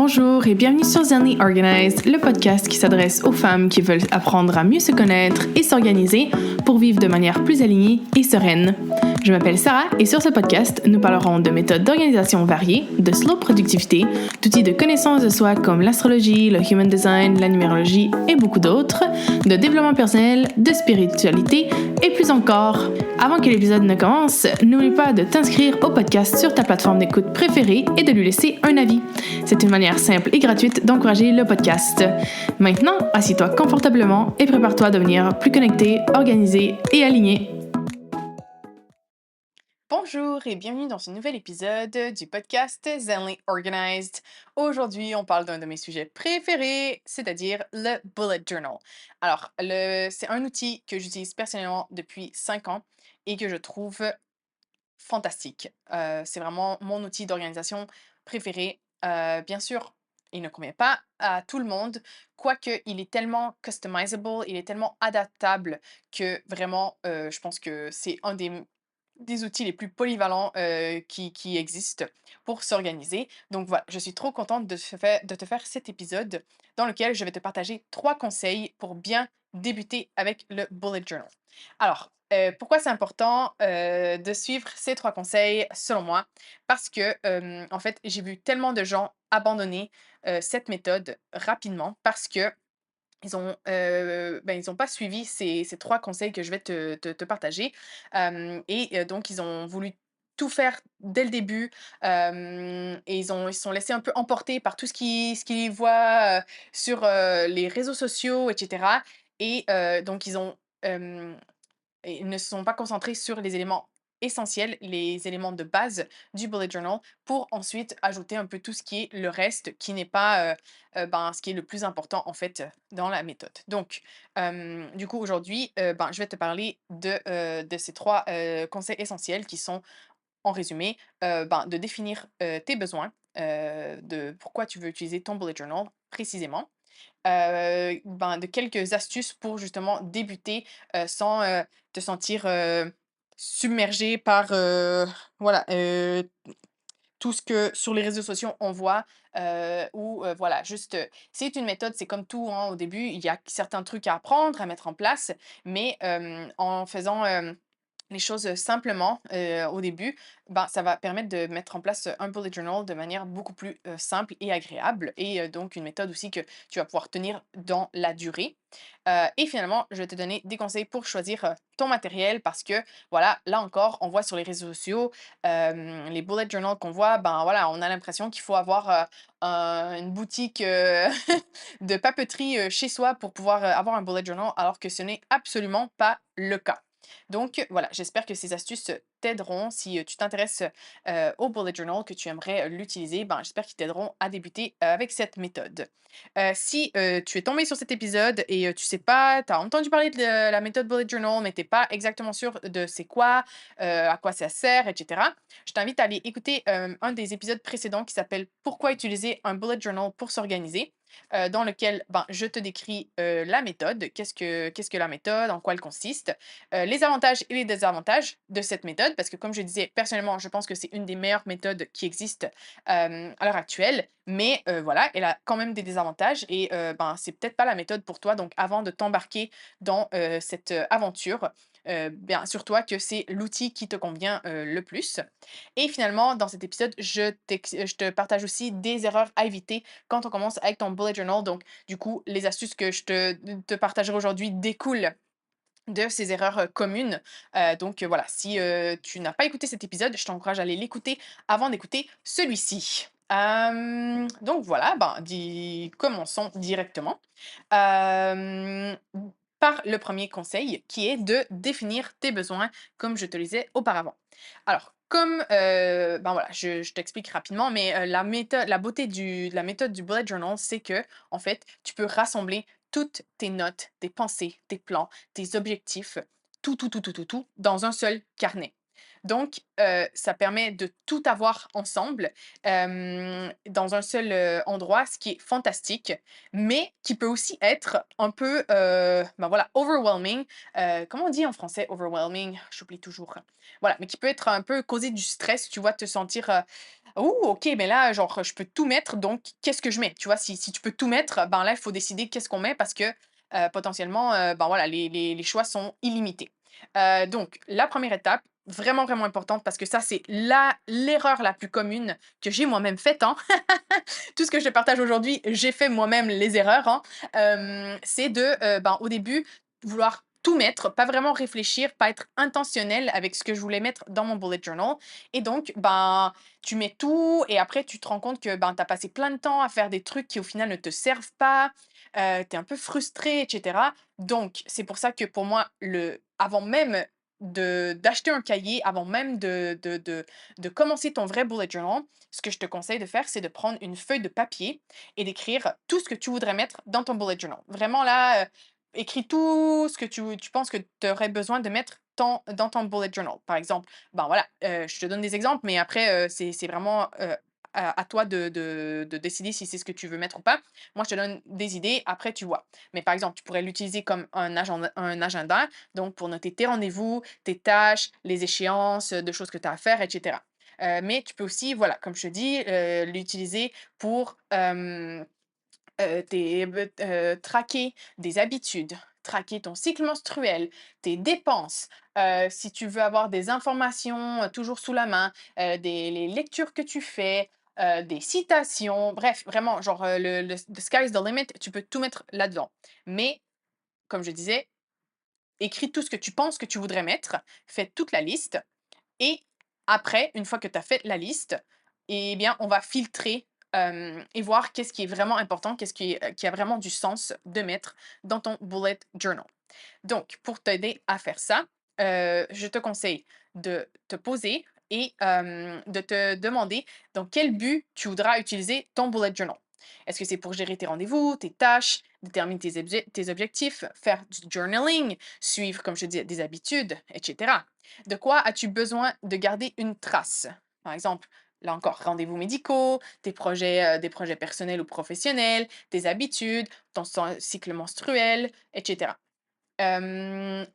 Bonjour et bienvenue sur Zenly Organized, le podcast qui s'adresse aux femmes qui veulent apprendre à mieux se connaître et s'organiser pour vivre de manière plus alignée et sereine. Je m'appelle Sarah et sur ce podcast, nous parlerons de méthodes d'organisation variées, de slow productivité, d'outils de connaissance de soi comme l'astrologie, le human design, la numérologie et beaucoup d'autres, de développement personnel, de spiritualité et plus encore. Avant que l'épisode ne commence, n'oublie pas de t'inscrire au podcast sur ta plateforme d'écoute préférée et de lui laisser un avis. C'est une manière simple et gratuite d'encourager le podcast. Maintenant, assieds-toi confortablement et prépare-toi à devenir plus connecté, organisé et aligné. Bonjour et bienvenue dans ce nouvel épisode du podcast Zenly Organized. Aujourd'hui, on parle d'un de mes sujets préférés, c'est-à-dire le bullet journal. Alors, c'est un outil que j'utilise personnellement depuis 5 ans et que je trouve fantastique. C'est vraiment mon outil d'organisation préféré. Bien sûr, il ne convient pas à tout le monde, quoique il est tellement customizable, il est tellement adaptable que vraiment, je pense que c'est un des outils les plus polyvalents qui existent pour s'organiser. Donc voilà, je suis trop contente de te faire cet épisode dans lequel je vais te partager 3 conseils pour bien débuter avec le bullet journal. Alors, pourquoi c'est important de suivre ces 3 conseils selon moi? Parce que, en fait, j'ai vu tellement de gens abandonner cette méthode rapidement parce que ils ont pas suivi ces 3 conseils que je vais te partager. Donc ils ont voulu tout faire dès le début, et ils se sont laissés un peu emporter par tout ce qu'ils voient, sur, les réseaux sociaux et cetera donc ils ne se sont pas concentrés sur les éléments essentiels, les éléments de base du bullet journal pour ensuite ajouter un peu tout ce qui est le reste qui n'est pas, ce qui est le plus important en fait, dans la méthode. Donc, du coup aujourd'hui, je vais te parler de ces 3 conseils essentiels qui sont en résumé, de définir, tes besoins, de pourquoi tu veux utiliser ton bullet journal précisément. De quelques astuces pour justement débuter, sans, te sentir, submergé par, voilà, tout ce que sur les réseaux sociaux on voit, voilà, juste, c'est une méthode, c'est comme tout, hein, au début, il y a certains trucs à apprendre, à mettre en place, mais en faisant, les choses simplement, au début, ça va permettre de mettre en place, un bullet journal de manière beaucoup plus, simple et agréable et donc une méthode aussi que tu vas pouvoir tenir dans la durée. Et finalement, je vais te donner des conseils pour choisir, ton matériel parce que, voilà, là encore, on voit sur les réseaux sociaux, les bullet journals qu'on voit, voilà, on a l'impression qu'il faut avoir, une boutique, de papeterie, chez soi pour pouvoir, avoir un bullet journal alors que ce n'est absolument pas le cas. Donc voilà, j'espère que ces astuces t'aideront si, tu t'intéresses, au bullet journal, que tu aimerais, l'utiliser, j'espère qu'ils t'aideront à débuter, avec cette méthode. Si, tu es tombé sur cet épisode et tu sais pas, tu as entendu parler de la méthode bullet journal, mais tu pas exactement sûr de c'est quoi, à quoi ça sert et cetera, je t'invite à aller écouter, un des épisodes précédents qui s'appelle «Pourquoi utiliser un bullet journal pour s'organiser?» dans lequel, je te décris, la méthode, qu'est-ce que la méthode, en quoi elle consiste, les avantages et les désavantages de cette méthode, parce que comme je disais, personnellement, je pense que c'est une des meilleures méthodes qui existent, à l'heure actuelle, mais voilà, elle a quand même des désavantages et c'est peut-être pas la méthode pour toi. Donc avant de t'embarquer dans, cette, aventure, bien assure-toi que c'est l'outil qui te convient, le plus. Et finalement, dans cet épisode, je te partage aussi des erreurs à éviter quand on commence avec ton bullet journal. Donc du coup, les astuces que je te partagerai aujourd'hui découlent de ces erreurs, communes. Voilà, si, tu n'as pas écouté cet épisode, je t'encourage à aller l'écouter avant d'écouter celui-ci. Donc voilà, commençons directement, hem, par le premier conseil qui est de définir tes besoins, comme je te le disais auparavant. Alors comme, voilà, je t'explique rapidement, mais, la beauté de la méthode du bullet journal, c'est que en fait, tu peux rassembler toutes tes notes, tes pensées, tes plans, tes objectifs, tout, tout, tout, tout, tout, tout dans un seul carnet. Donc, ça permet de tout avoir ensemble, dans un seul, endroit, ce qui est fantastique, mais qui peut aussi être un peu, voilà, overwhelming. Comment on dit en français overwhelming? J'oublie toujours. Voilà, mais qui peut être un peu causer du stress, tu vois? Te sentir, Ouh, OK, mais là, genre, je peux tout mettre, donc qu'est-ce que je mets? Tu vois? Si tu peux tout mettre, ben, là, il faut décider qu'est-ce qu'on met parce que, potentiellement, ben, voilà, les choix sont illimités. Donc la première étape, vraiment, vraiment importante parce que ça, c'est l'erreur la plus commune que j'ai moi-même faite, hein. Tout ce que je te partage aujourd'hui, j'ai fait moi-même les erreurs, hein. C'est de, ben, au début, vouloir tout mettre, pas vraiment réfléchir, pas être intentionnel avec ce que je voulais mettre dans mon bullet journal et donc, ben, tu mets tout et après tu te rends compte que, ben, tu as passé plein de temps à faire des trucs qui au final ne te servent pas, tu es un peu frustré et cetera. Donc c'est pour ça que pour moi, le avant même d'acheter un cahier, avant même de commencer ton vrai bullet journal, ce que je te conseille de faire, c'est de prendre une feuille de papier et d'écrire tout ce que tu voudrais mettre dans ton bullet journal. Vraiment là, écris tout ce que tu penses que tu aurais besoin de mettre dans ton bullet journal. Par exemple, ben voilà, je te donne des exemples, mais après, c'est vraiment, à toi de décider si c'est ce que tu veux mettre ou pas. Moi, je te donne des idées, après tu vois. Mais par exemple, tu pourrais l'utiliser comme un agenda, donc pour noter tes rendez-vous, tes tâches, les échéances, de choses que tu as à faire et cetera. Mais tu peux aussi, voilà, comme je te dis, l'utiliser pour, traquer des habitudes, traquer ton cycle menstruel, tes dépenses, si tu veux avoir des informations, toujours sous la main, des les lectures que tu fais, des citations, bref, vraiment genre, le the sky is the limit, tu peux tout mettre là-dedans. Mais comme je disais, écris tout ce que tu penses que tu voudrais mettre, fais toute la liste et après, une fois que tu as fait la liste, eh bien, on va filtrer, et voir qu'est-ce qui est vraiment important, qu'est-ce qui a vraiment du sens de mettre dans ton bullet journal. Donc, pour t'aider à faire ça, je te conseille de te poser et de te demander dans quel but tu voudras utiliser ton bullet journal. Est-ce que c'est pour gérer tes rendez-vous, tes tâches, déterminer tes objectifs, faire du journaling, suivre, comme je dis, des habitudes, etc. De quoi as-tu besoin de garder une trace? Par exemple, là encore, rendez-vous médicaux, des projets personnels ou professionnels, tes habitudes, ton cycle menstruel, etc.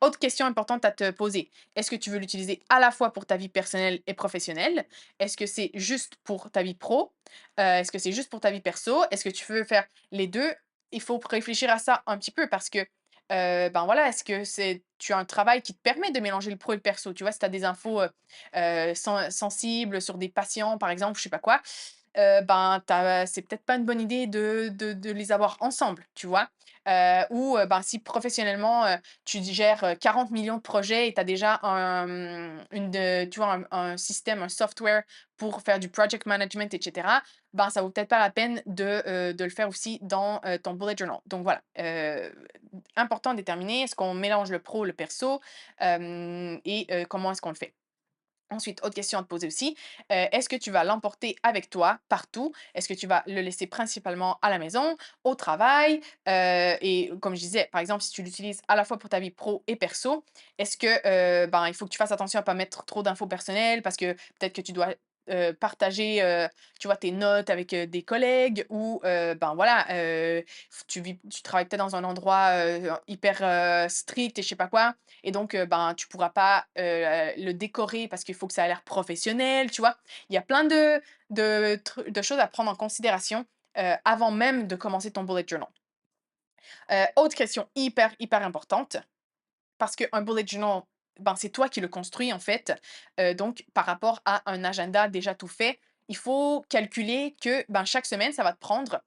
Autre question importante à te poser. Est-ce que tu veux l'utiliser à la fois pour ta vie personnelle et professionnelle? Est-ce que c'est juste pour ta vie pro? Est-ce que c'est juste pour ta vie perso? Est-ce que tu veux faire les 2? Il faut réfléchir à ça un petit peu parce que, ben, voilà, est-ce que tu as un travail qui te permet de mélanger le pro et le perso? Tu vois, si tu as des infos, sensibles sur des patients, par exemple, je sais pas quoi, ben, c'est peut-être pas une bonne idée de les avoir ensemble, tu vois? Ou, ben, si professionnellement, tu gères, 40 millions de projets et tu as déjà tu vois, un système, un software pour faire du project management et cetera, ben, ça vaut peut-être pas la peine de le faire aussi dans, ton bullet journal. Donc voilà, important de déterminer est-ce qu'on mélange le pro, le perso, et comment est-ce qu'on le fait? Ensuite, autre question à te poser aussi, est-ce que tu vas l'emporter avec toi partout? Est-ce que tu vas le laisser principalement à la maison, au travail? Et comme je disais, par exemple, si tu l'utilises à la fois pour ta vie pro et perso, est-ce que, ben, il faut que tu fasses attention à pas mettre trop d'infos personnelles parce que peut-être que tu dois, partager, tu vois, tes notes avec, des collègues ou, ben, voilà, tu travailles peut-être dans un endroit, hyper, strict et je sais pas quoi et donc, ben, tu pourras pas, le décorer parce qu'il faut que ça a l'air professionnel, tu vois? Il y a plein de choses à prendre en considération, avant même de commencer ton bullet journal. Autre question hyper, hyper importante, parce qu'un bullet journal, ben, c'est toi qui le construis en fait, donc par rapport à un agenda déjà tout fait, il faut calculer que, ben, chaque semaine, ça va te prendre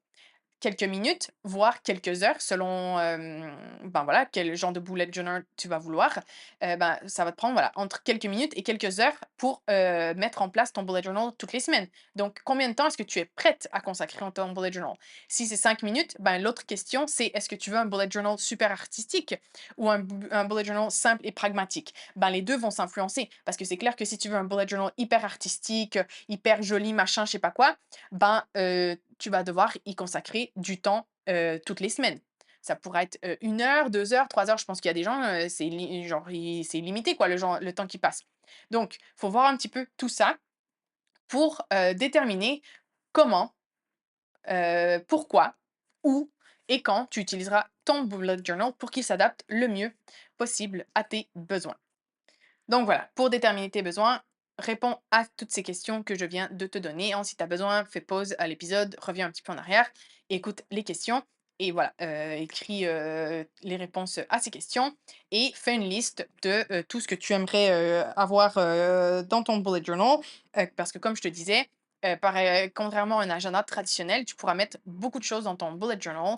quelques minutes, voire quelques heures selon, ben, voilà, quel genre de bullet journal tu vas vouloir. Ben, ça va te prendre, voilà, entre quelques minutes et quelques heures pour, mettre en place ton bullet journal toutes les semaines. Donc combien de temps est-ce que tu es prête à consacrer à ton bullet journal? Si c'est 5 minutes, ben, l'autre question, c'est est-ce que tu veux un bullet journal super artistique ou un bullet journal simple et pragmatique? Ben, les 2 vont s'influencer parce que c'est clair que si tu veux un bullet journal hyper artistique, hyper joli, machin, je sais pas quoi, ben, tu vas devoir y consacrer du temps, toutes les semaines. Ça pourrait être, 1 heure, 2 heures, 3 heures. Je pense qu'il y a des gens, c'est limité quoi le temps qui passe. Donc, faut voir un petit peu tout ça pour, déterminer comment, pourquoi, où et quand tu utiliseras ton bullet journal pour qu'il s'adapte le mieux possible à tes besoins. Donc voilà, pour déterminer tes besoins, réponds à toutes ces questions que je viens de te donner. Hein. Si tu as besoin, fais pause à l'épisode, reviens un petit peu en arrière, écoute les questions et voilà, écris les réponses à ces questions et fais une liste de tout ce que tu aimerais avoir dans ton bullet journal. Parce que comme je te disais, contrairement à un agenda traditionnel, tu pourras mettre beaucoup de choses dans ton bullet journal.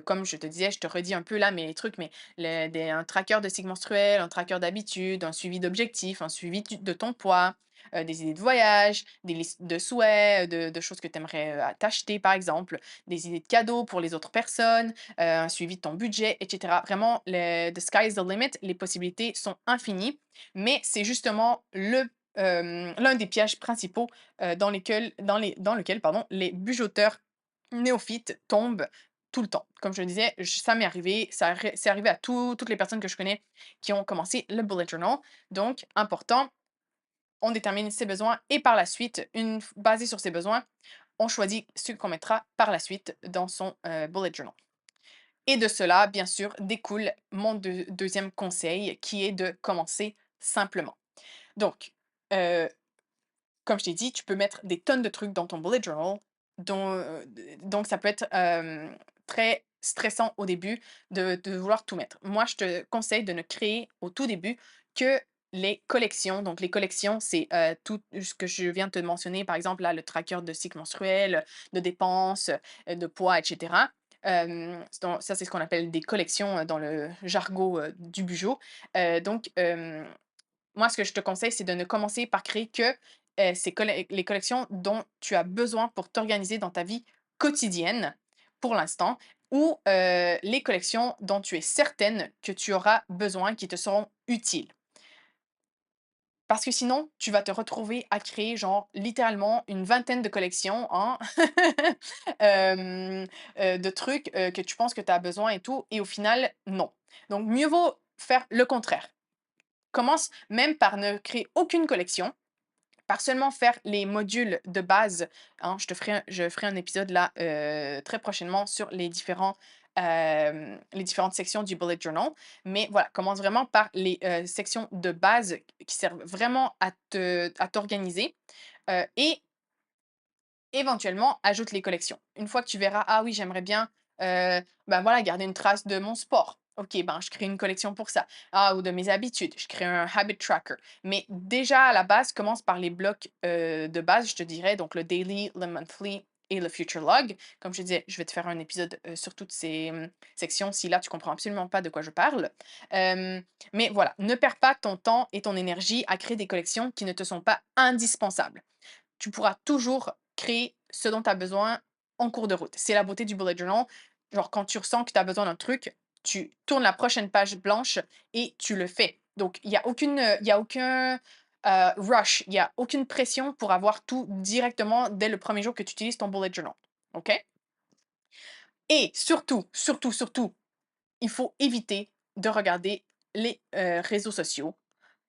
Comme je te disais, je te redis un peu là mes trucs, mais un tracker de cycle menstruel, un tracker d'habitude, un suivi d'objectifs, un suivi de ton poids, des idées de voyage, des listes de souhaits, de choses que tu aimerais t'acheter par exemple, des idées de cadeaux pour les autres personnes, un suivi de ton budget, etc. Vraiment, the sky is the limit, les possibilités sont infinies, mais c'est justement l'un des pièges principaux dans lequel pardon, les bujoteurs néophytes tombent tout le temps. Comme je le disais, ça m'est arrivé, c'est arrivé à toutes les personnes que je connais qui ont commencé le bullet journal. Donc, important, on détermine ses besoins et par la suite, basé sur ses besoins, on choisit ce qu'on mettra par la suite dans son bullet journal. Et de cela, bien sûr, découle mon deuxième conseil qui est de commencer simplement. Donc, euh, comme je t'ai dit, tu peux mettre des tonnes de trucs dans ton bullet journal, donc ça peut être très stressant au début de vouloir tout mettre. Moi, je te conseille de ne créer au tout début que les collections. Donc, les collections, c'est tout ce que je viens de te mentionner, par exemple, là, le tracker de cycle menstruel, de dépenses, de poids, etc. Ça, c'est ce qu'on appelle des collections dans le jargon du bugeot. Donc, moi, ce que je te conseille, c'est de ne commencer par créer que les collections dont tu as besoin pour t'organiser dans ta vie quotidienne, pour l'instant, ou les collections dont tu es certaine que tu auras besoin, qui te seront utiles. Parce que sinon, tu vas te retrouver à créer, genre, littéralement une vingtaine de collections, hein, de trucs que tu penses que tu as besoin et tout, et au final, non. Donc, mieux vaut faire le contraire. Commence même par ne créer aucune collection, par seulement faire les modules de base, hein. Je ferai un épisode là, très prochainement sur les différentes sections du bullet journal. Mais voilà, commence vraiment par les, sections de base qui servent vraiment à t'organiser, et éventuellement, ajoute les collections. Une fois que tu verras: «Ah oui, j'aimerais bien, ben, voilà, garder une trace de mon sport». OK, ben, je crée une collection pour ça. Ah, ou de mes habitudes, je crée un habit tracker. Mais déjà, à la base, commence par les blocs, de base, je te dirais, donc le daily, le monthly et le future log. Comme je te disais, je vais te faire un épisode, sur toutes ces, sections si là, tu comprends absolument pas de quoi je parle. Mais voilà, ne perds pas ton temps et ton énergie à créer des collections qui ne te sont pas indispensables. Tu pourras toujours créer ce dont tu as besoin en cours de route. C'est la beauté du bullet journal. Genre, quand tu ressens que tu as besoin d'un truc, tu tournes la prochaine page blanche et tu le fais. Donc, il y a aucun rush, il y a aucune pression pour avoir tout directement dès le premier jour que tu utilises ton bullet journal. OK? Et surtout, surtout, surtout, il faut éviter de regarder les réseaux sociaux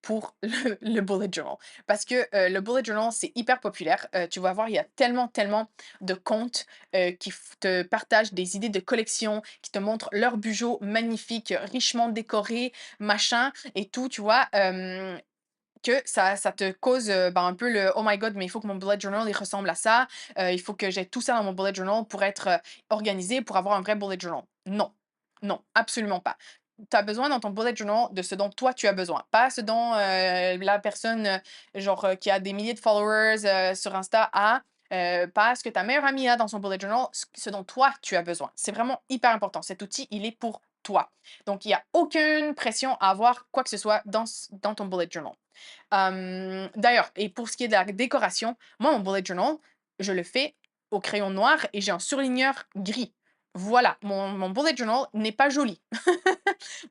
pour le bullet journal. Parce que le bullet journal, c'est hyper populaire. Tu vas voir, il y a tellement, tellement de comptes qui te partagent des idées de collection, qui te montrent leurs bujots magnifiques, richement décorés, machin et tout, tu vois. Que ça te cause ben, un peu le oh my god, mais il faut que mon bullet journal il ressemble à ça. Il faut que j'ai tout ça dans mon bullet journal pour être organisé, pour avoir un vrai bullet journal. Non, non, absolument pas. Tu as besoin dans ton bullet journal de ce dont toi tu as besoin, pas ce dont la personne genre qui a des milliers de followers sur Insta a, pas ce que ta meilleure amie a dans son bullet journal, ce dont toi tu as besoin. C'est vraiment hyper important. Cet outil, il est pour toi. Donc, il n'y a aucune pression à avoir quoi que ce soit dans ton bullet journal. D'ailleurs, et pour ce qui est de la décoration, moi, mon bullet journal, je le fais au crayon noir et j'ai un surligneur gris. Voilà, mon bullet journal n'est pas joli.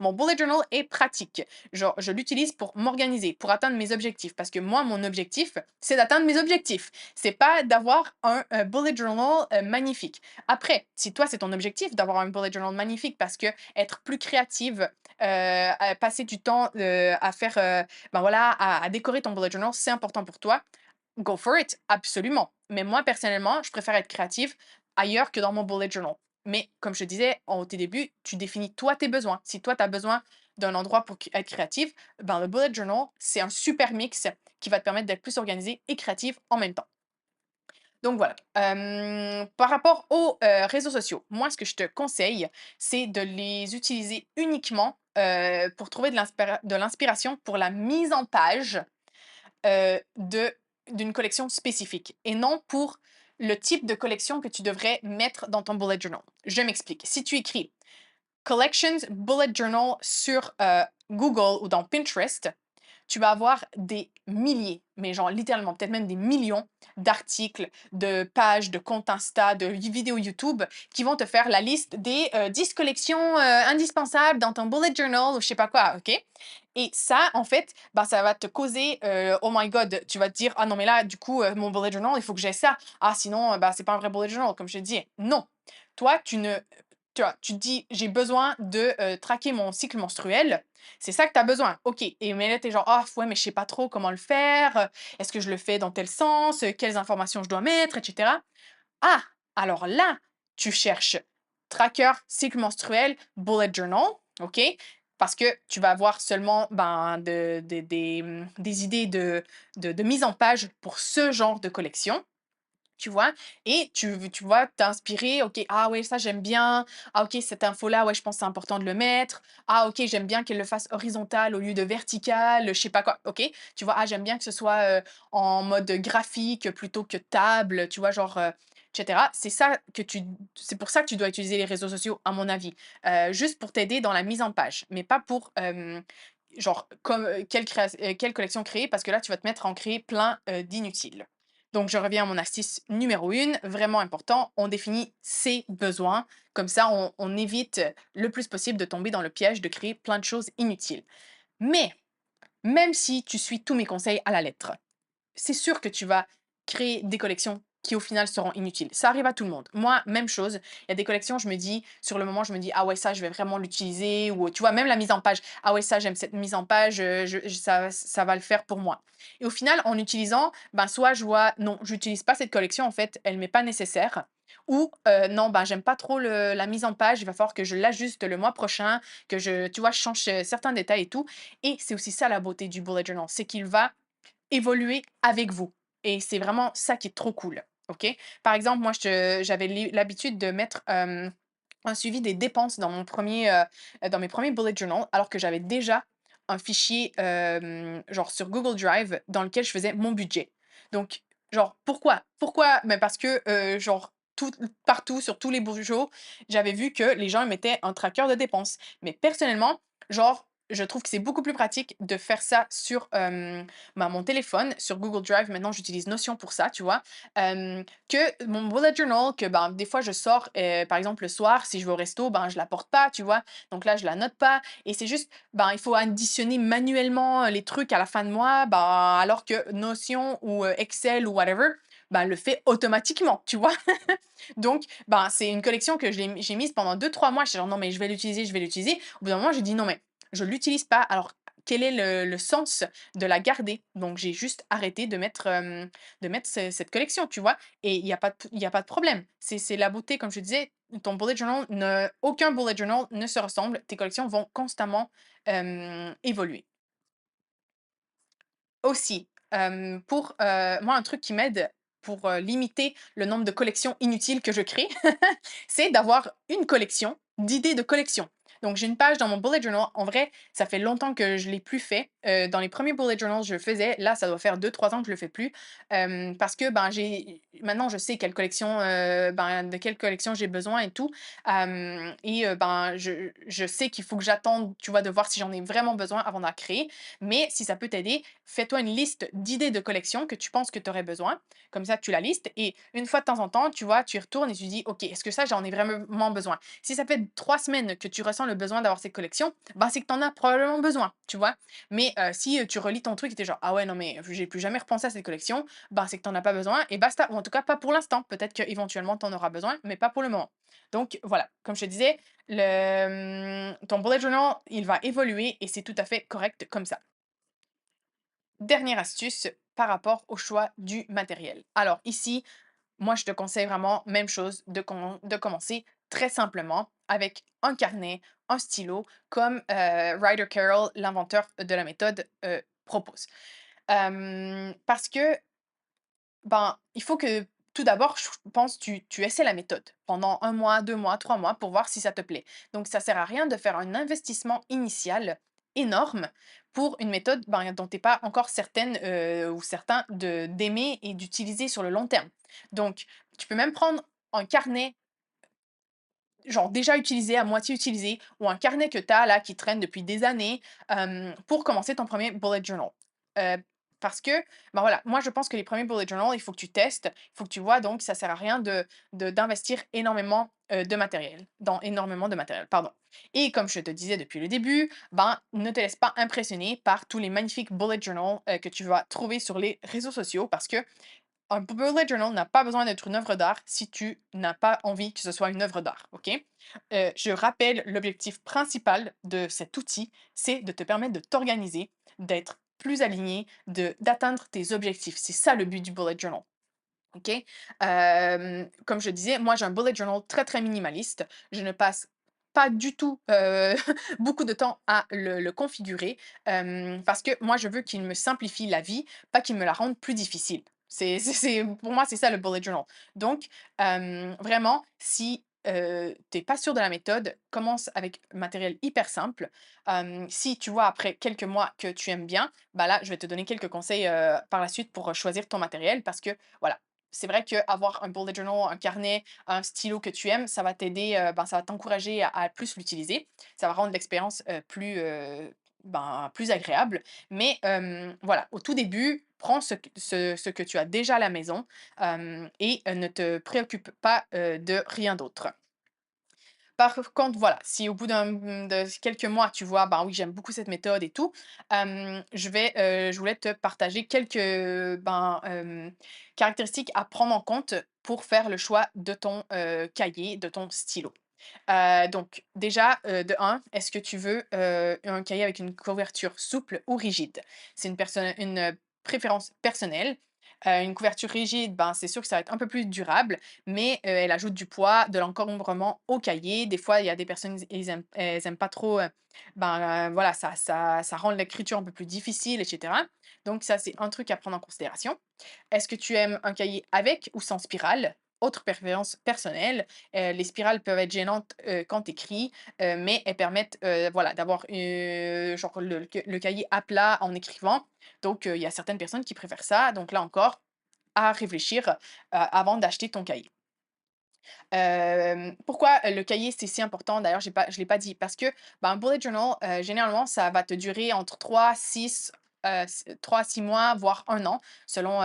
Mon bullet journal est pratique. Genre, je l'utilise pour m'organiser, pour atteindre mes objectifs. Parce que moi, mon objectif, c'est d'atteindre mes objectifs. C'est pas d'avoir un bullet journal magnifique. Après, si toi, c'est ton objectif d'avoir un bullet journal magnifique parce que être plus créative, à passer du temps à faire, ben voilà, à décorer ton bullet journal, c'est important pour toi. Go for it, absolument. Mais moi, personnellement, je préfère être créative ailleurs que dans mon bullet journal. Mais comme je te disais au tout début, tu définis toi tes besoins. Si toi, tu as besoin d'un endroit pour être créative, ben, le bullet journal, c'est un super mix qui va te permettre d'être plus organisé et créative en même temps. Donc voilà. Par rapport aux, réseaux sociaux, moi, ce que je te conseille, c'est de les utiliser uniquement, pour trouver de l'inspiration pour la mise en page, de d'une collection spécifique et non pour le type de collection que tu devrais mettre dans ton bullet journal. Je m'explique. Si tu écris collections bullet journal sur, Google ou dans Pinterest, tu vas avoir des milliers, mais genre littéralement, peut-être même des millions d'articles, de pages, de comptes Insta, de vidéos YouTube qui vont te faire la liste des 10 collections indispensables dans ton bullet journal ou je sais pas quoi, ok? Et ça, en fait, bah, ça va te causer, oh my god, tu vas te dire, ah non, mais là, du coup, mon bullet journal, il faut que j'ai ça. Ah, sinon, bah, c'est pas un vrai bullet journal, comme je te dis. Non. Toi, tu vois, tu te dis, j'ai besoin de traquer mon cycle menstruel. C'est ça que tu as besoin. OK. Et mais là, tu es genre: «Ah ouais, mais je sais pas trop comment le faire, est-ce que je le fais dans tel sens? Quelles informations je dois mettre?» et cetera. Ah! Alors là, tu cherches tracker cycle menstruel, bullet journal, OK? Parce que tu vas avoir seulement, ben, des idées de mise en page pour ce genre de collection. Tu vois? Et tu vas t'inspirer, OK, ah ouais, ça j'aime bien. Ah OK, cette info-là, ouais, je pense que c'est important de le mettre. Ah OK, j'aime bien qu'elle le fasse horizontal au lieu de vertical, je sais pas quoi, OK? Tu vois? Ah, j'aime bien que ce soit, en mode graphique plutôt que table, tu vois? Genre, et cetera. C'est pour ça que tu dois utiliser les réseaux sociaux, à mon avis, juste pour t'aider dans la mise en page, mais pas pour, genre comme, quelle collection créer parce que là, tu vas te mettre à en créer plein, d'inutiles. Donc, je reviens à mon astuce numéro 1, vraiment important, on définit ses besoins. Comme ça, on évite le plus possible de tomber dans le piège de créer plein de choses inutiles. Mais, même si tu suis tous mes conseils à la lettre, c'est sûr que tu vas créer des collections qui au final seront inutiles. Ça arrive à tout le monde. Moi, même chose. Il y a des collections, je me dis, sur le moment, je me dis, ah ouais, ça, je vais vraiment l'utiliser. Ou tu vois, même la mise en page. Ah ouais, ça, j'aime cette mise en page, ça va le faire pour moi. Et au final, en utilisant, ben, soit je vois, non, j'utilise pas cette collection, en fait, elle m'est pas nécessaire. Ou non, ben, j'aime pas trop la mise en page, il va falloir que je l'ajuste le mois prochain, que tu vois, je change certains détails et tout. Et c'est aussi ça la beauté du bullet journal, c'est qu'il va évoluer avec vous et c'est vraiment ça qui est trop cool, OK? Par exemple, moi, j'avais l'habitude de mettre, un suivi des dépenses dans mes premiers bullet journal alors que j'avais déjà un fichier, genre sur Google Drive dans lequel je faisais mon budget. Donc, genre pourquoi? Pourquoi? Ben, parce que, genre partout sur tous les bougeots, j'avais vu que les gens ils mettaient un tracker de dépenses. Mais personnellement, genre, je trouve que c'est beaucoup plus pratique de faire ça sur, bah, mon téléphone, sur Google Drive. Maintenant, j'utilise Notion pour ça, tu vois? Que mon bullet journal que, ben, des fois je sors, par exemple le soir, si je vais au resto, ben, je la porte pas, tu vois? Donc là, je la note pas et c'est juste, ben, il faut additionner manuellement, les trucs à la fin de mois, ben, alors que Notion ou, Excel ou whatever, ben, le fait automatiquement, tu vois? Donc, ben, c'est une collection que j'ai mise pendant 2 3 mois. J'étais genre: «Non mais je vais l'utiliser, je vais l'utiliser». Au bout d'un moment, j'ai dit: «Non mais je l'utilise pas, alors quel est le sens de la garder?» Donc j'ai juste arrêté de mettre cette collection, tu vois? Et il y a pas de problème. C'est la beauté, comme je disais, ton bullet journal ne aucun bullet journal ne se ressemble. Tes collections vont constamment, évoluer. Aussi, pour, moi, un truc qui m'aide pour, limiter le nombre de collections inutiles que je crée, c'est d'avoir une collection d'idées de collection. Donc j'ai une page dans mon bullet journal. En vrai, ça fait longtemps que je l'ai plus fait. Dans les premiers bullet journals, je le faisais. Là, ça doit faire 2 3 ans que je le fais plus, parce que, ben, j'ai maintenant, je sais quelle collection, ben, de quelle collection j'ai besoin et tout, et ben, je sais qu'il faut que j'attende, tu vois, de voir si j'en ai vraiment besoin avant de la créer. Mais si ça peut t'aider, fais-toi une liste d'idées de collection que tu penses que tu aurais besoin. Comme ça, tu la listes et une fois de temps en temps, tu vois, tu y retournes et tu dis: «OK, est-ce que ça, j'en ai vraiment besoin?» Si ça fait 3 semaines que tu ressens le besoin d'avoir cette collection, bah, c'est que tu en as probablement besoin, tu vois? Mais si, tu relis ton truc et tu es genre: «Ah ouais, non mais j'ai plus jamais repensé à cette collection», bah, c'est que tu en as pas besoin et basta. Ou en tout cas, pas pour l'instant. Peut-être qu'éventuellement, tu en auras besoin, mais pas pour le moment. Donc voilà, comme je te disais, ton bullet journal, il va évoluer et c'est tout à fait correct comme ça. Dernière astuce par rapport au choix du matériel. Alors ici, moi je te conseille vraiment, même chose, de commencer très simplement avec un carnet, un stylo, comme Ryder Carroll, l'inventeur de la méthode, propose. Parce que ben, il faut que tout d'abord, je pense, tu essaies la méthode pendant 1 mois, 2 mois, 3 mois pour voir si ça te plaît. Donc ça sert à rien de faire un investissement initial énorme pour une méthode, ben, dont tu es pas encore certaine, ou certain de d'aimer et d'utiliser sur le long terme. Donc tu peux même prendre un carnet genre déjà utilisé, à moitié utilisé, ou un carnet que tu as là qui traîne depuis des années, pour commencer ton premier bullet journal. Heu, Parce que, ben, voilà, moi je pense que les premiers bullet journal, il faut que tu testes, il faut que tu vois, donc ça sert à rien d'investir énormément, de matériel dans énormément de matériel, pardon. Et comme je te disais depuis le début, ben, ne te laisse pas impressionner par tous les magnifiques bullet journal, que tu vas trouver sur les réseaux sociaux parce que un bullet journal n'a pas besoin d'être une œuvre d'art si tu n'as pas envie que ce soit une œuvre d'art, OK? Je rappelle, l'objectif principal de cet outil, c'est de te permettre de t'organiser, d'être plus aligné, d'atteindre tes objectifs. C'est ça le but du bullet journal, OK? Comme je disais, moi j'ai un bullet journal très, très minimaliste. Je ne passe pas du tout, beaucoup de temps à le configurer, parce que moi je veux qu'il me simplifie la vie, pas qu'il me la rende plus difficile. C'est pour moi, c'est ça le bullet journal. Donc, vraiment, si, tu es pas sûr de la méthode, commence avec matériel hyper simple. Si tu vois après quelques mois que tu aimes bien, bah là, je vais te donner quelques conseils, par la suite pour, choisir ton matériel parce que voilà, c'est vrai qu'avoir un bullet journal, un carnet, un stylo que tu aimes, ça va t'aider, ben, ça va t'encourager à plus l'utiliser. Ça va rendre l'expérience, ben, plus agréable. Mais, voilà, au tout début, prends ce que tu as déjà à la maison, et ne te préoccupe pas, de rien d'autre. Par contre, voilà, si au bout de quelques mois, tu vois: «Ben oui, j'aime beaucoup cette méthode et tout», je voulais te partager quelques, caractéristiques à prendre en compte pour faire le choix de ton, cahier, de ton stylo. Donc déjà, de un, est-ce que tu veux, un cahier avec une couverture souple ou rigide? C'est une préférence personnelle. Une couverture rigide, ben, c'est sûr que ça va être un peu plus durable, mais elle ajoute du poids, de l'encombrement au cahier. Des fois, il y a des personnes, elles aiment pas trop, voilà, ça rend l'écriture un peu plus difficile et cetera. Donc ça, c'est un truc à prendre en considération. Est-ce que tu aimes un cahier avec ou sans spirale? Autre préférence personnelle, les spirales peuvent être gênantes, quand tu écris, mais elles permettent, voilà, d'avoir, genre le cahier à plat en écrivant. Donc, il y a certaines personnes qui préfèrent ça. Donc là encore, à réfléchir, avant d'acheter ton cahier. Pourquoi, le cahier, c'est si important? D'ailleurs, je l'ai pas dit parce que, ben, un bullet journal, généralement, ça va te durer entre 3 à 6 mois, voire 1 an, selon,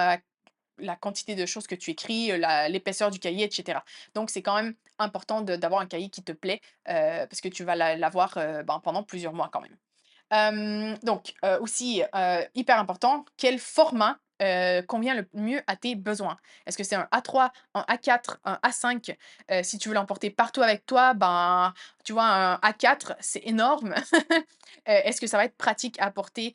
la quantité de choses que tu écris, l'épaisseur du cahier et cetera. Donc c'est quand même important d'avoir un cahier qui te plaît, parce que tu vas l'avoir, ben, pendant plusieurs mois quand même. Donc, aussi, hyper important, quel format, convient le mieux à tes besoins? Est-ce que c'est un A3, un A4, un A5? Si tu veux l'emporter partout avec toi, ben, tu vois, un A4, c'est énorme. Est-ce que ça va être pratique à porter,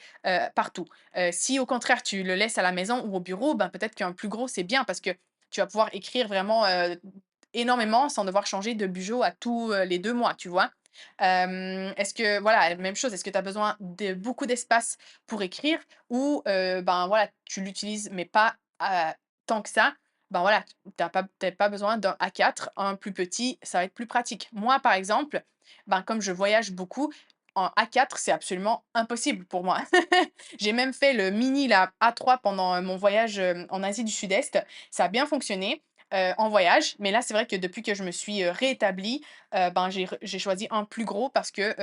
partout? Si au contraire tu le laisses à la maison ou au bureau, ben, peut-être qu'un plus gros, c'est bien parce que tu vas pouvoir écrire vraiment, énormément sans devoir changer de bugeot à tous, les 2 mois, tu vois? Est-ce que voilà, même chose, est-ce que tu as besoin de beaucoup d'espace pour écrire ou ben, voilà, tu l'utilises mais pas, tant que ça? Ben, voilà, tu as pas peut-être pas besoin d'un A4, un plus petit, ça va être plus pratique. Moi, par exemple, ben, comme je voyage beaucoup, en A4, c'est absolument impossible pour moi. J'ai même fait le mini, là, A3 pendant, mon voyage, en Asie du Sud-Est. Ça a bien fonctionné, en voyage, mais là, c'est vrai que depuis que je me suis, réétablie, ben, j'ai choisi un plus gros parce que,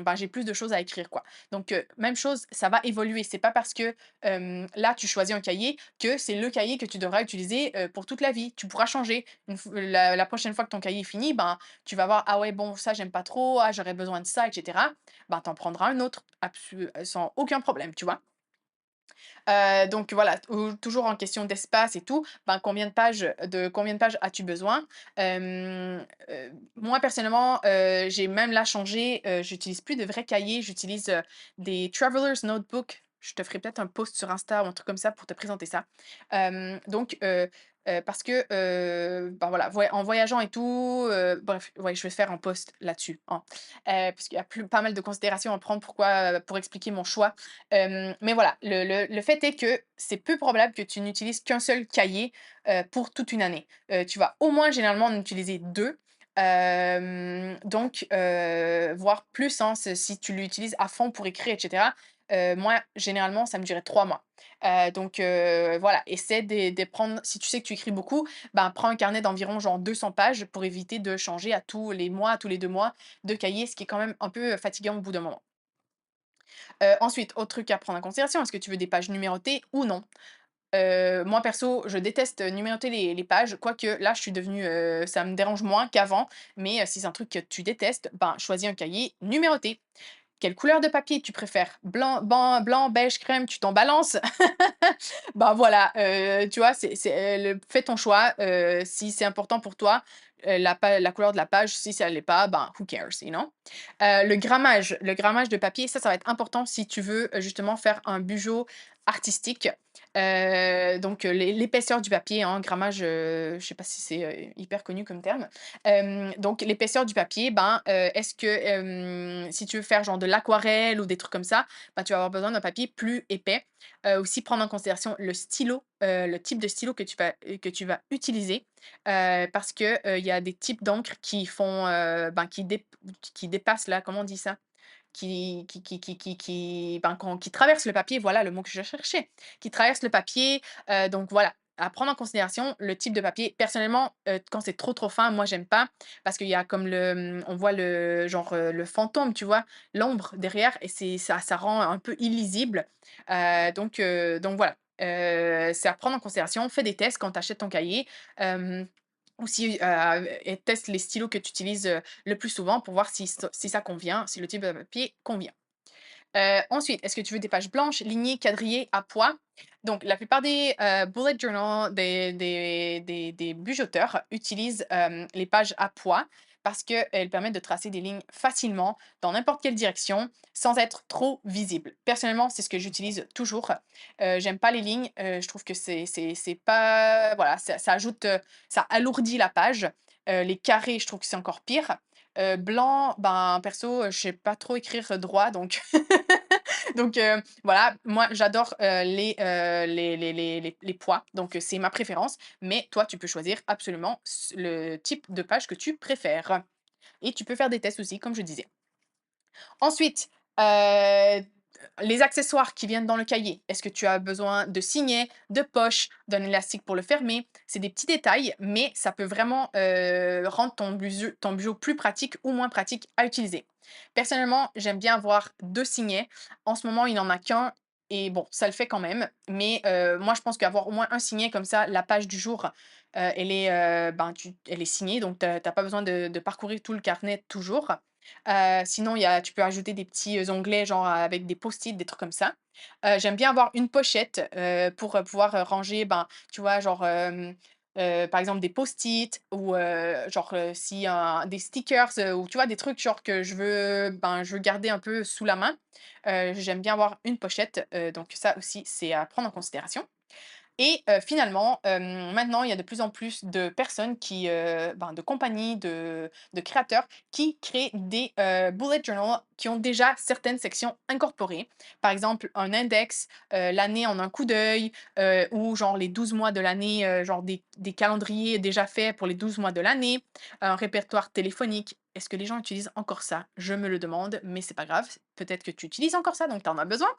ben, j'ai plus de choses à écrire, quoi. Donc, même chose, ça va évoluer. C'est pas parce que, là, tu choisis un cahier que c'est le cahier que tu devras utiliser, pour toute la vie. Tu pourras changer. La prochaine fois que ton cahier est fini, ben, tu vas voir: «Ah ouais, bon, ça, j'aime pas trop. Ah, j'aurais besoin de ça» et cetera. Ben, tu en prendras un autre, sans aucun problème, tu vois? Donc voilà, toujours en question d'espace et tout, ben, combien de pages as-tu besoin? Moi personnellement, j'ai même là changé, j'utilise plus de vrais cahiers, j'utilise, des traveller's notebook. je te ferai peut-être un post sur Insta ou un truc comme ça pour te présenter ça. Donc parce que, ben, voilà, en voyageant et tout, bref, ouais, je vais faire un post là-dessus, hein. Parce qu'il y a pas mal de considérations à prendre pour expliquer mon choix. Mais voilà, le fait est que c'est peu probable que tu n'utilises qu'un seul cahier, pour toute une année. Tu vas au moins généralement en utiliser 2. Donc voire plus, hein, si tu l'utilises à fond pour écrire et cetera. Moi, généralement, ça me durait 3 mois. Donc voilà, essaie de prendre si tu sais que tu écris beaucoup, ben, prends un carnet d'environ genre 200 pages pour éviter de changer à tous les mois, tous les 2 mois de cahier, ce qui est quand même un peu, fatigant au bout d'un moment. Ensuite, autre truc à prendre en considération, est-ce que tu veux des pages numérotées ou non? Moi perso, je déteste numéroter les pages, quoique là, je suis devenue, ça me dérange moins qu'avant, mais si c'est un truc que tu détestes, ben, choisis un cahier numéroté. Quelle couleur de papier tu préfères? Blanc, beige, crème, tu t'en balances? Ben voilà, tu vois, fais ton choix, si c'est important pour toi, la couleur de la page, si ça l'est pas, ben, who cares, you know? Le grammage de papier, ça va être important si tu veux, justement faire un bugeot artistique. Donc l'épaisseur du papier, hein, grammage, je sais pas si c'est, hyper connu comme terme. Donc l'épaisseur du papier, ben, est-ce que, si tu veux faire genre de l'aquarelle ou des trucs comme ça, ben, tu vas avoir besoin d'un papier plus épais. Aussi prendre en considération le stylo, le type de stylo que tu vas utiliser, parce que, il y a des types d'encre qui font, ben, qui dépassent là, comment on dit ça? Qui traversent le papier, voilà le mot que je cherchais, qui traversent le papier, donc voilà, à prendre en considération le type de papier. Personnellement, quand c'est trop, trop fin, moi j'aime pas parce qu'il y a comme on voit le genre, le fantôme, tu vois? L'ombre derrière et ça rend un peu illisible, donc voilà, c'est à prendre en considération. Fais des tests quand tu achètes ton cahier, hem aussi, et teste les stylos que tu utilises, le plus souvent pour voir si ça convient, si le type de papier convient. Ensuite, est-ce que tu veux des pages blanches, lignées, quadrillées, à poids? Donc la plupart des, bullet journal, des bugoteurs utilisent, les pages à poids parce qu'elles permettent de tracer des lignes facilement dans n'importe quelle direction sans être trop visible. Personnellement, c'est ce que j'utilise toujours. J'aime pas les lignes, je trouve que c'est pas voilà, ça alourdit la page. Les carrés, je trouve que c'est encore pire. Blanc, ben, perso, je sais pas trop écrire droit donc donc voilà, moi j'adore, les poids, donc c'est ma préférence, mais toi tu peux choisir absolument le type de page que tu préfères et tu peux faire des tests aussi comme je disais. Ensuite, les accessoires qui viennent dans le cahier. Est-ce que tu as besoin de signets, de poches, d'un élastique pour le fermer? C'est des petits détails, mais ça peut vraiment, rendre ton bijou plus pratique ou moins pratique à utiliser. Personnellement, j'aime bien avoir 2 signets. En ce moment, il n'en a qu'un et bon, ça le fait quand même, mais moi je pense qu'avoir au moins un signet comme ça, la page du jour, elle est signée, donc tu as pas besoin de parcourir tout le carnet toujours. Sinon, tu peux ajouter des petits, onglets genre avec des post-it, des trucs comme ça. J'aime bien avoir une pochette, pour, pouvoir, ranger, ben, tu vois, genre, par exemple des post-it ou, genre, si des stickers, ou tu vois, des trucs genre que je veux garder un peu sous la main. J'aime bien avoir une pochette, donc ça aussi, c'est à prendre en considération. Et finalement, maintenant, il y a de plus en plus de personnes de compagnies, de créateurs qui créent des, bullet journal qui ont déjà certaines sections incorporées. Par exemple, un index, l'année en un coup d'œil, ou genre les 12 mois de l'année, genre des calendriers déjà faits pour les 12 mois de l'année, un répertoire téléphonique. Est-ce que les gens utilisent encore ça? Je me le demande, mais c'est pas grave. Peut-être que tu utilises encore ça, donc tu en as besoin.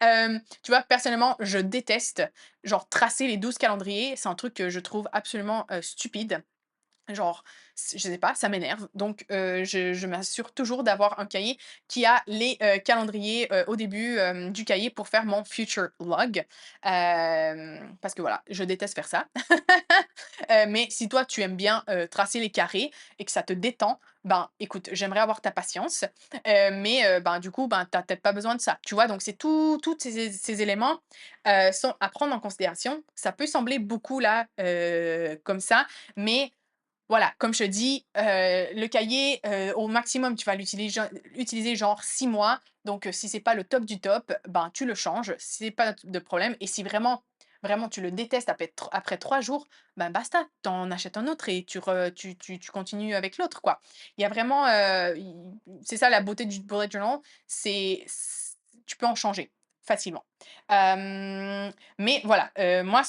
Tu vois, personnellement, je déteste, genre, tracer les 12 calendriers. C'est un truc que je trouve absolument, stupide. Genre, je sais pas, ça m'énerve. Donc, je m'assure toujours d'avoir un cahier qui a les, calendriers, au début, du cahier pour faire mon future log. Parce que voilà, je déteste faire ça. Mais si toi, tu aimes bien, tracer les carrés et que ça te détend, ben, écoute, j'aimerais avoir ta patience, mais ben, du coup, ben, tu peut-être pas besoin de ça, tu vois? Donc c'est tous ces éléments, sont à prendre en considération. Ça peut sembler beaucoup là, comme ça, mais voilà, comme je te dis, le cahier, au maximum, tu vas utiliser genre 6 mois. Donc, si c'est pas le top du top, ben, tu le changes, c'est pas de problème et si vraiment, vraiment tu le détestes après 3 jours, ben, basta, tu en achètes un autre et tu continues avec l'autre, quoi. Il y a vraiment, i c'est ça la beauté du bullet journal, tu peux en changer facilement. Mais voilà, moi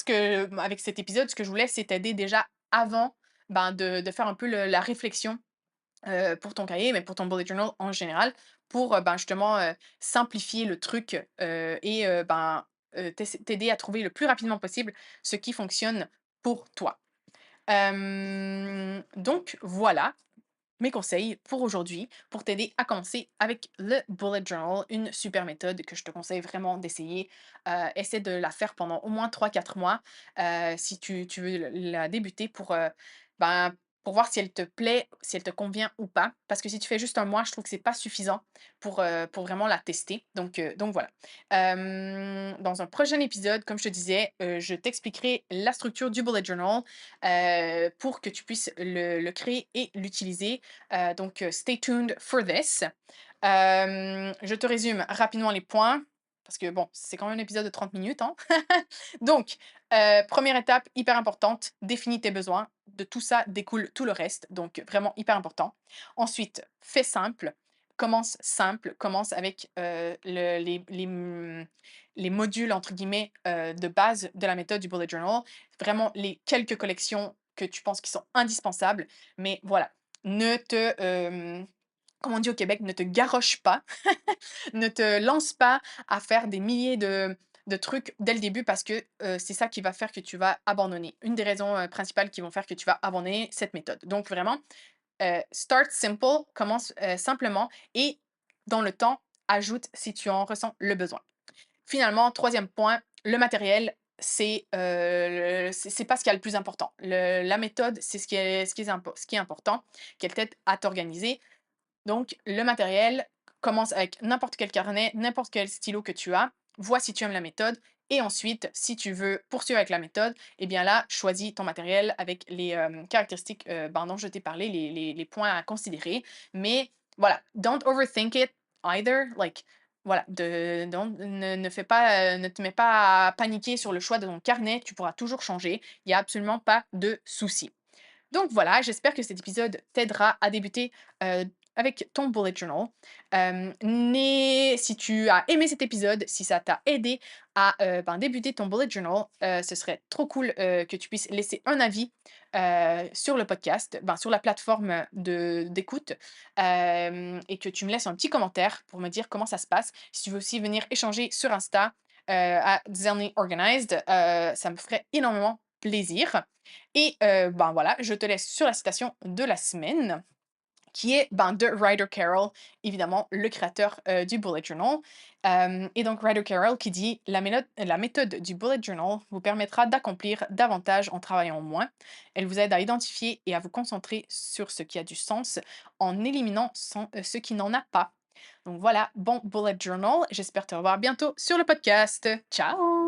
avec cet épisode, ce que je voulais, c'est t'aider déjà avant ben, de faire un peu la réflexion pour ton cahier, mais pour ton bullet journal en général, pour ben, justement simplifier le truc et ben, t'aider à trouver le plus rapidement possible ce qui fonctionne pour toi. Donc voilà mes conseils pour aujourd'hui, pour t'aider à commencer avec le bullet journal, une super méthode que je te conseille vraiment d'essayer. Essaie de la faire pendant au moins 3 4 mois si tu veux la débuter ben, pour voir si elle te plaît, si elle te convient ou pas. Parce que si tu fais juste un mois, je trouve que c'est pas suffisant pour vraiment la tester. Donc voilà. Dans un prochain épisode, comme je te disais, je t'expliquerai la structure du bullet journal pour que tu puisses le créer et l'utiliser. Donc, stay tuned for this. Je te résume rapidement les points, parce que bon, c'est quand même un épisode de 30 minutes, hein. Donc, 1re étape hyper importante, définis tes besoins. De tout ça découle tout le reste, donc vraiment hyper important. Ensuite, fais simple, commence avec, les «modules» entre guillemets, de base de la méthode du bullet journal. Vraiment les quelques collections que tu penses qui sont indispensables, mais voilà, ne te, comme on dit au Québec, ne te garroche pas, ne te lance pas à faire des milliers de trucs dès le début parce que, c'est ça qui va faire que tu vas abandonner. Une des raisons, principales qui vont faire que tu vas abandonner cette méthode. Donc vraiment, start simple, commence, simplement et dans le temps, ajoute si tu en ressens le besoin. Finalement, 3e point, le matériel, c'est pas ce qui est le plus important. La méthode, c'est ce qui est important, qu'elle t'aide à t'organiser. Donc le matériel, commence avec n'importe quel carnet, n'importe quel stylo que tu as, vois si tu aimes la méthode et ensuite, si tu veux poursuivre avec la méthode et bien là, choisis ton matériel avec les, caractéristiques, ben, dont je t'ai parlé, les points à considérer. Mais voilà, don't overthink it either, like voilà, ne fais pas, ne te mets pas à paniquer sur le choix de ton carnet, tu pourras toujours changer, il y a absolument pas de souci. Donc voilà, j'espère que cet épisode t'aidera à débuter, avec ton bullet journal. Si tu as aimé cet épisode, si ça t'a aidé à, ben, débuter ton bullet journal, ce serait trop cool, que tu puisses laisser un avis, sur le podcast, ben, sur la plateforme d'écoute, et que tu me laisses un petit commentaire pour me dire comment ça se passe. Si tu veux aussi venir échanger sur Insta, à Zelny Organized, ça me ferait énormément plaisir. Et ben, voilà, je te laisse sur la citation de la semaine, qui est, ben, de Ryder Carroll, évidemment le créateur, du bullet journal. Et donc Ryder Carroll qui dit: «La méthode du bullet journal vous permettra d'accomplir davantage en travaillant moins. Elle vous aide à identifier et à vous concentrer sur ce qui a du sens, en éliminant ce qui n'en a pas». Donc voilà, bon bullet journal, j'espère te revoir bientôt sur le podcast. Ciao!